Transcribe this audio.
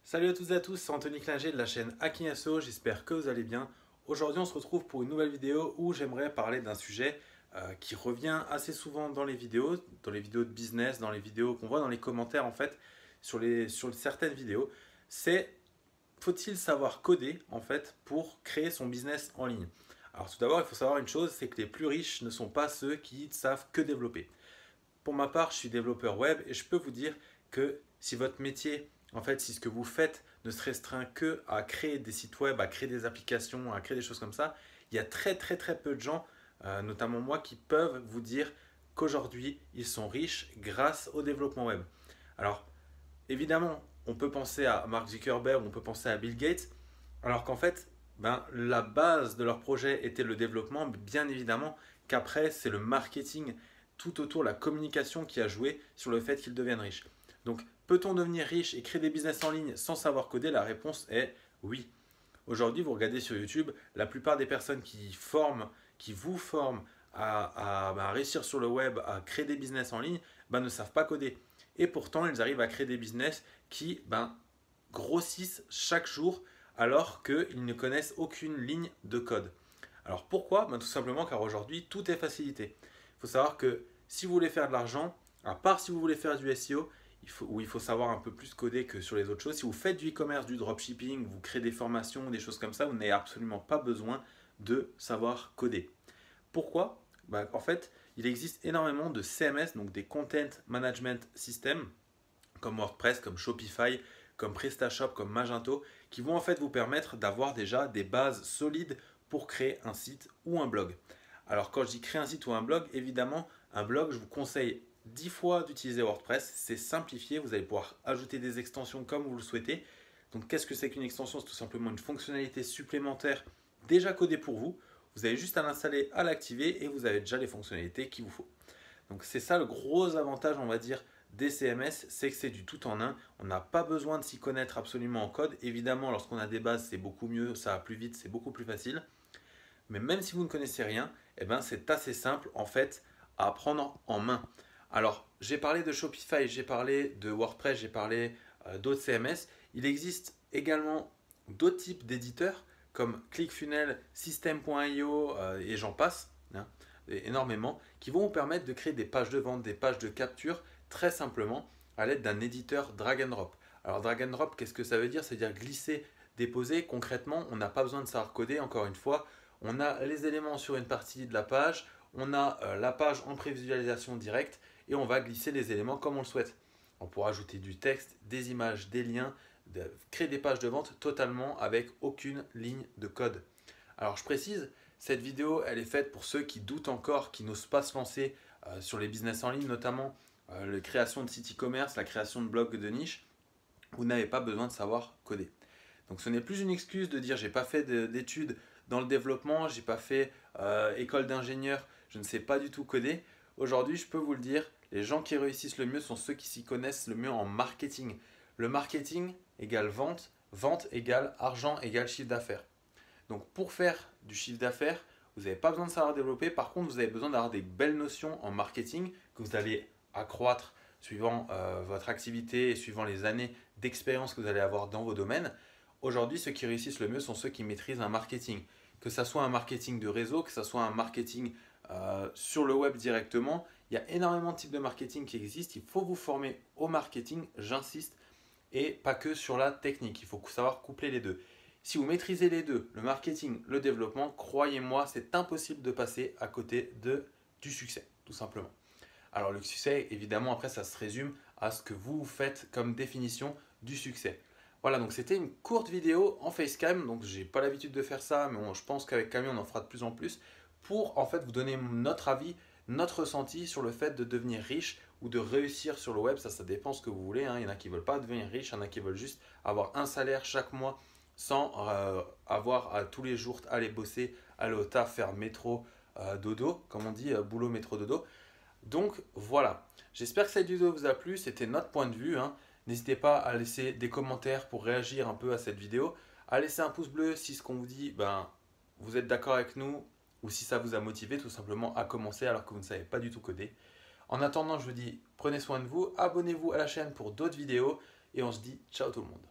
Salut à toutes et à tous, c'est Anthony Klinger de la chaîne Hacking SEO, j'espère que vous allez bien. Aujourd'hui on se retrouve pour une nouvelle vidéo où j'aimerais parler d'un sujet qui revient assez souvent dans les vidéos de business, dans les vidéos qu'on voit dans les commentaires en fait, sur certaines vidéos. C'est faut-il savoir coder en fait pour créer son business en ligne? Alors tout d'abord il faut savoir une chose, c'est que les plus riches ne sont pas ceux qui ne savent que développer. Pour ma part, je suis développeur web et je peux vous dire que si votre métier, en fait, si ce que vous faites ne se restreint que à créer des sites web, à créer des applications, à créer des choses comme ça, il y a très peu de gens, notamment moi, qui peuvent vous dire qu'aujourd'hui, ils sont riches grâce au développement web. Alors, évidemment, on peut penser à Mark Zuckerberg, on peut penser à Bill Gates, alors qu'en fait, la base de leur projet était le développement, mais bien évidemment qu'après, c'est le marketing tout autour, la communication qui a joué sur le fait qu'ils deviennent riches. Donc, peut-on devenir riche et créer des business en ligne sans savoir coder? La réponse est oui. Aujourd'hui, vous regardez sur YouTube, la plupart des personnes qui vous forment à réussir sur le web, à créer des business en ligne, ne savent pas coder. Et pourtant, ils arrivent à créer des business qui grossissent chaque jour alors qu'ils ne connaissent aucune ligne de code. Alors pourquoi? Tout simplement car aujourd'hui, tout est facilité. Il faut savoir que si vous voulez faire de l'argent, à part si vous voulez faire du SEO, où il faut savoir un peu plus coder que sur les autres choses, si vous faites du e-commerce, du dropshipping, vous créez des formations, des choses comme ça, vous n'avez absolument pas besoin de savoir coder. Pourquoi? En fait, il existe énormément de CMS, donc des Content Management Systems, comme WordPress, comme Shopify, comme PrestaShop, comme Magento, qui vont en fait vous permettre d'avoir déjà des bases solides pour créer un site ou un blog. Alors quand je dis créer un site ou un blog, évidemment, un blog, je vous conseille 10 fois d'utiliser WordPress. C'est simplifié, vous allez pouvoir ajouter des extensions comme vous le souhaitez. Donc qu'est-ce que c'est qu'une extension? C'est tout simplement une fonctionnalité supplémentaire déjà codée pour vous. Vous avez juste à l'installer, à l'activer et vous avez déjà les fonctionnalités qu'il vous faut. Donc c'est ça le gros avantage, on va dire, des CMS, c'est que c'est du tout en un. On n'a pas besoin de s'y connaître absolument en code. Évidemment, lorsqu'on a des bases, c'est beaucoup mieux, ça va plus vite, c'est beaucoup plus facile. Mais même si vous ne connaissez rien, c'est assez simple en fait à prendre en main. Alors, j'ai parlé de Shopify, j'ai parlé de WordPress, j'ai parlé d'autres CMS. Il existe également d'autres types d'éditeurs comme ClickFunnels, System.io et j'en passe, hein, énormément, qui vont vous permettre de créer des pages de vente, des pages de capture très simplement à l'aide d'un éditeur drag and drop. Alors drag and drop, qu'est-ce que ça veut dire? C'est-à-dire glisser, déposer. Concrètement, on n'a pas besoin de savoir coder, encore une fois. On a les éléments sur une partie de la page, on a la page en prévisualisation directe et on va glisser les éléments comme on le souhaite. On pourra ajouter du texte, des images, des liens, créer des pages de vente totalement avec aucune ligne de code. Alors je précise, cette vidéo elle est faite pour ceux qui doutent encore, qui n'osent pas se lancer sur les business en ligne, notamment la création de sites e-commerce, la création de blogs de niche. Vous n'avez pas besoin de savoir coder. Donc ce n'est plus une excuse de dire j'ai pas fait d'études dans le développement, j'ai pas fait école d'ingénieur, je ne sais pas du tout coder. Aujourd'hui, je peux vous le dire, les gens qui réussissent le mieux sont ceux qui s'y connaissent le mieux en marketing. Le marketing égale vente, vente égale argent égale chiffre d'affaires. Donc pour faire du chiffre d'affaires, vous n'avez pas besoin de savoir développer. Par contre, vous avez besoin d'avoir des belles notions en marketing que vous allez accroître suivant votre activité et suivant les années d'expérience que vous allez avoir dans vos domaines. Aujourd'hui, ceux qui réussissent le mieux sont ceux qui maîtrisent un marketing. Que ce soit un marketing de réseau, que ce soit un marketing sur le web directement, il y a énormément de types de marketing qui existent. Il faut vous former au marketing, j'insiste, et pas que sur la technique. Il faut savoir coupler les deux. Si vous maîtrisez les deux, le marketing, le développement, croyez-moi, c'est impossible de passer à côté du succès, tout simplement. Alors le succès, évidemment, après, ça se résume à ce que vous faites comme définition du succès. Voilà, donc c'était une courte vidéo en facecam, donc j'ai pas l'habitude de faire ça, mais je pense qu'avec Camille, on en fera de plus en plus, pour en fait vous donner notre avis, notre ressenti sur le fait de devenir riche ou de réussir sur le web. Ça dépend ce que vous voulez, hein. Il y en a qui ne veulent pas devenir riches, il y en a qui veulent juste avoir un salaire chaque mois sans avoir à tous les jours aller bosser, aller au taf, faire métro, dodo, comme on dit, boulot, métro, dodo. Donc voilà, j'espère que cette vidéo vous a plu, c'était notre point de vue, hein. N'hésitez pas à laisser des commentaires pour réagir un peu à cette vidéo, à laisser un pouce bleu si ce qu'on vous dit, vous êtes d'accord avec nous ou si ça vous a motivé tout simplement à commencer alors que vous ne savez pas du tout coder. En attendant, je vous dis prenez soin de vous, abonnez-vous à la chaîne pour d'autres vidéos et on se dit ciao tout le monde.